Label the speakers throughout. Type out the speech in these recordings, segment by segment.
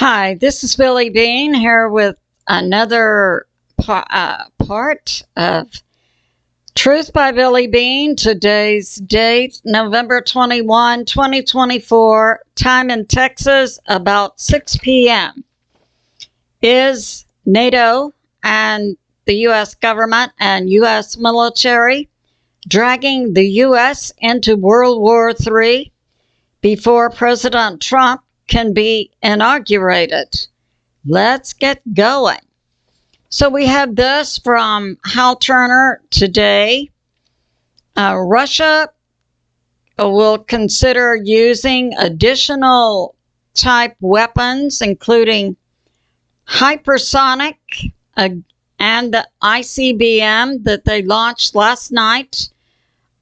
Speaker 1: Hi, this is Billie Beene here with another part of Truth by Billie Beene. Today's date, November 21, 2024, time in Texas, about 6 p.m. Is NATO and the U.S. government and U.S. military dragging the U.S. into World War III before President Trump can be inaugurated? Let's get going. So we have this from Hal Turner today. Russia will consider using additional type weapons, including hypersonic and the ICBM that they launched last night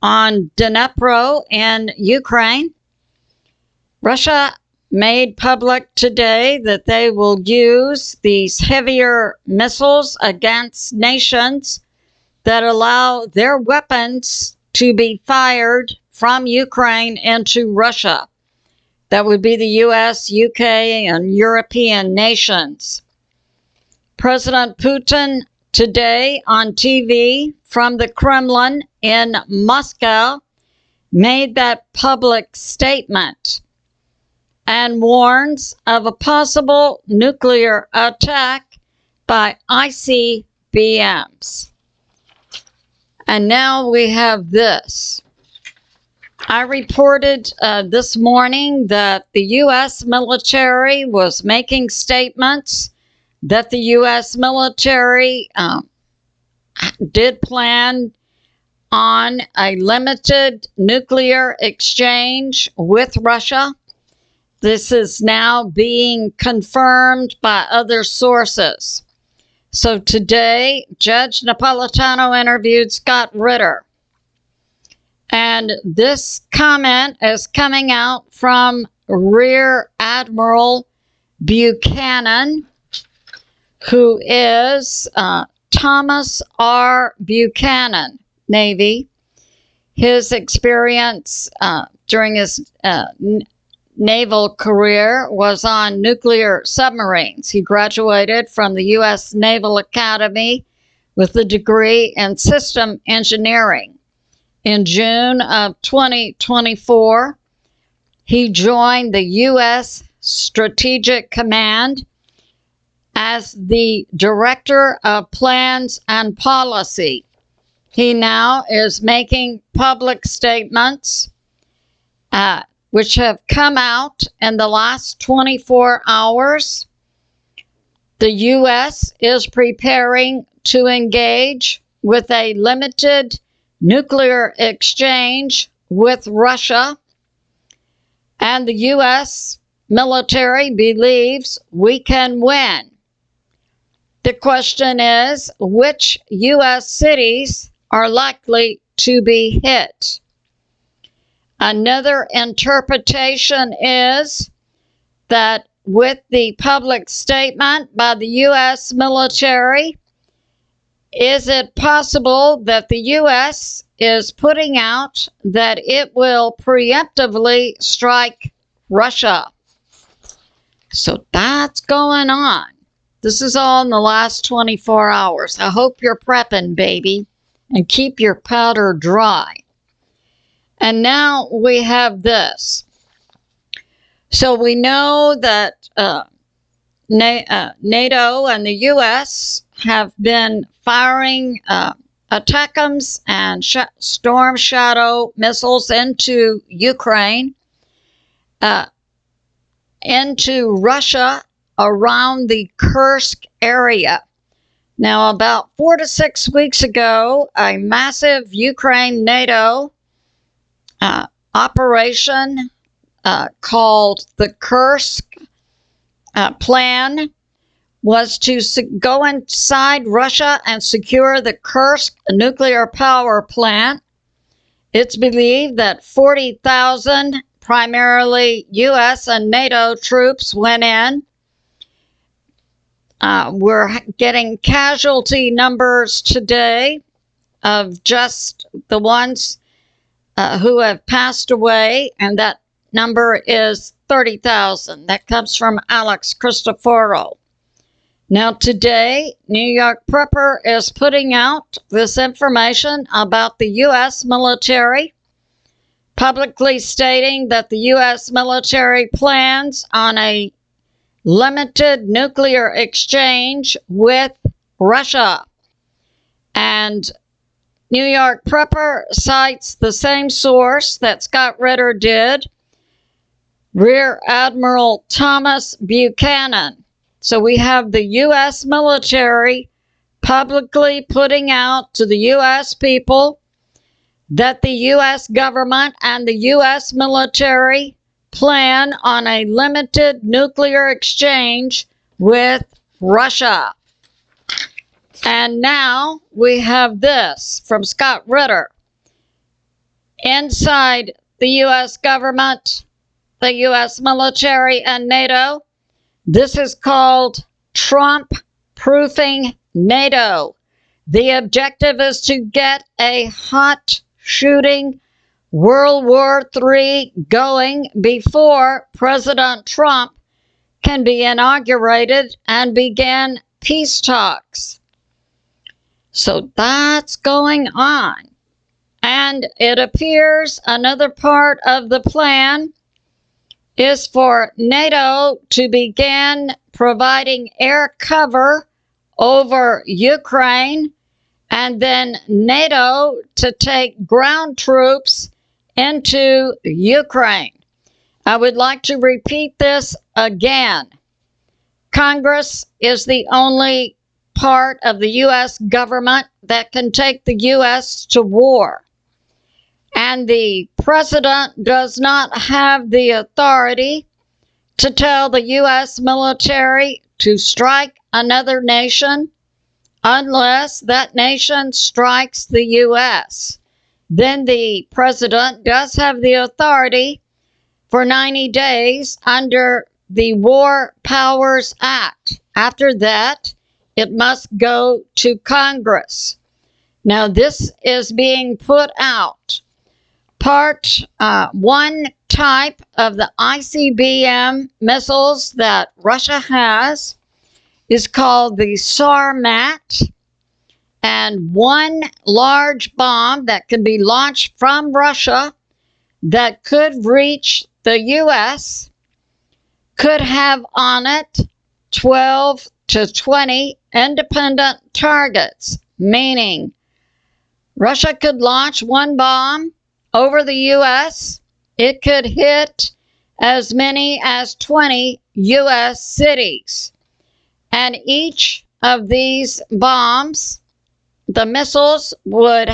Speaker 1: on Dnipro in Ukraine. Russia made public today that they will use these heavier missiles against nations that allow their weapons to be fired from Ukraine into Russia. That would be the US, UK, and European nations. President Putin today on TV from the Kremlin in Moscow made that public statement and warns of a possible nuclear attack by ICBMs. And now we have this. I reported this morning that the U.S. military was making statements that the U.S. military did plan on a limited nuclear exchange with Russia. This is now being confirmed by other sources. So today, Judge Napolitano interviewed Scott Ritter. And this comment is coming out from Rear Admiral Buchanan, who is Thomas R. Buchanan, Navy. His experience during his naval career was on nuclear submarines. He graduated from the U.S. Naval Academy with a degree in system engineering. In June of 2024, he joined the U.S. Strategic Command as the Director of Plans and Policy. He now is making public statements which have come out in the last 24 hours. The U.S. is preparing to engage with a limited nuclear exchange with Russia, and the U.S. military believes we can win. The question is, which U.S. cities are likely to be hit? Another interpretation is that with the public statement by the U.S. military, is it possible that the U.S. is putting out that it will preemptively strike Russia? So that's going on. This is all in the last 24 hours. I hope you're prepping, baby, and keep your powder dry. And now we have this. So we know that NATO and the U.S. have been firing ATACMS and Storm Shadow missiles into Ukraine, into Russia around the Kursk area. Now, about 4 to 6 weeks ago, a massive Ukraine NATO operation called the Kursk plan was to go inside Russia and secure the Kursk nuclear power plant. It's believed that 40,000, primarily U.S. and NATO troops, went in. We're getting casualty numbers today of just the ones who have passed away, and that number is 30,000. That comes from Alex CHRISTOFEROU. Now today, New York Prepper is putting out this information about the U.S. military, publicly stating that the U.S. military plans on a limited nuclear exchange with Russia. And New York Prepper cites the same source that Scott Ritter did, Rear Admiral Thomas Buchanan. So we have the U.S. military publicly putting out to the U.S. people that the U.S. government and the U.S. military plan on a limited nuclear exchange with Russia. And now we have this from Scott Ritter. Inside the U.S. government, the U.S. military, and NATO, this is called Trump-proofing NATO. The objective is to get a hot shooting World War III going before President Trump can be inaugurated and begin peace talks. So that's going on. And it appears another part of the plan is for NATO to begin providing air cover over Ukraine, and then NATO to take ground troops into Ukraine. I would like to repeat this again. Congress is the only part of the U.S. government that can take the U.S. to war. And the president does not have the authority to tell the U.S. military to strike another nation unless that nation strikes the U.S. Then the president does have the authority for 90 days under the War Powers Act. After that, it must go to Congress. Now, this is being put out. Part one type of the ICBM missiles that Russia has is called the Sarmat, and one large bomb that can be launched from Russia that could reach the U.S. could have on it 12 to 20 independent targets, meaning Russia could launch one bomb over the U.S., it could hit as many as 20 U.S. cities. And each of these bombs, the missiles, would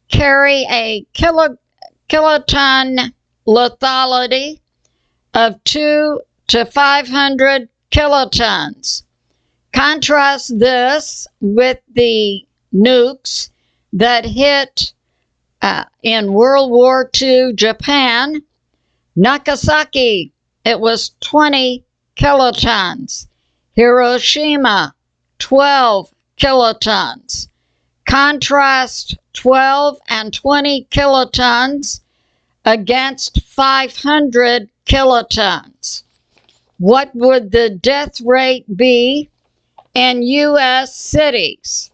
Speaker 1: carry a kiloton lethality of 2 to 500 kilotons. Contrast this with the nukes that hit in World War II Japan. Nagasaki, it was 20 kilotons. Hiroshima, 12 kilotons. Contrast 12 and 20 kilotons against 500 kilotons. What would the death rate be in U.S. cities?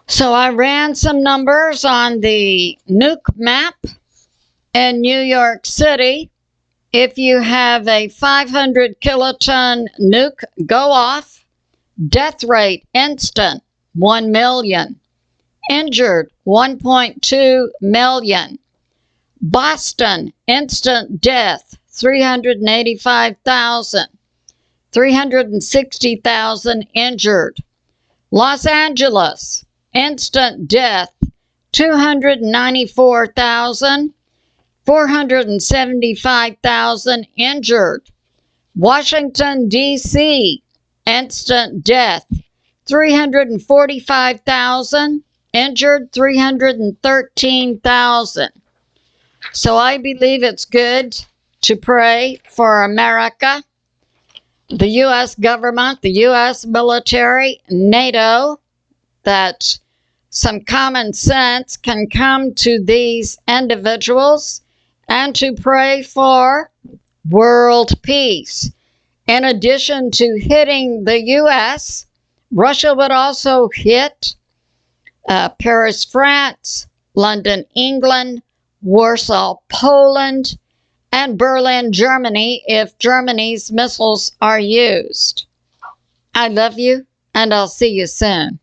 Speaker 1: So I ran some numbers on the nuke map in New York City. If you have a 500 kiloton nuke go off, death rate instant, 1 million. Injured, 1.2 million. Boston, instant death, 385,000. 360,000 injured. Los Angeles, instant death, 294,000. 475,000 injured. Washington, D.C., instant death, 345,000, injured 313,000. So I believe it's good to pray for America, the U.S. government, the U.S. military, NATO, that some common sense can come to these individuals, and to pray for world peace. In addition to hitting the U.S., Russia would also hit Paris, France, London, England, Warsaw, Poland, and Berlin, Germany, if Germany's missiles are used. I love you, and I'll see you soon.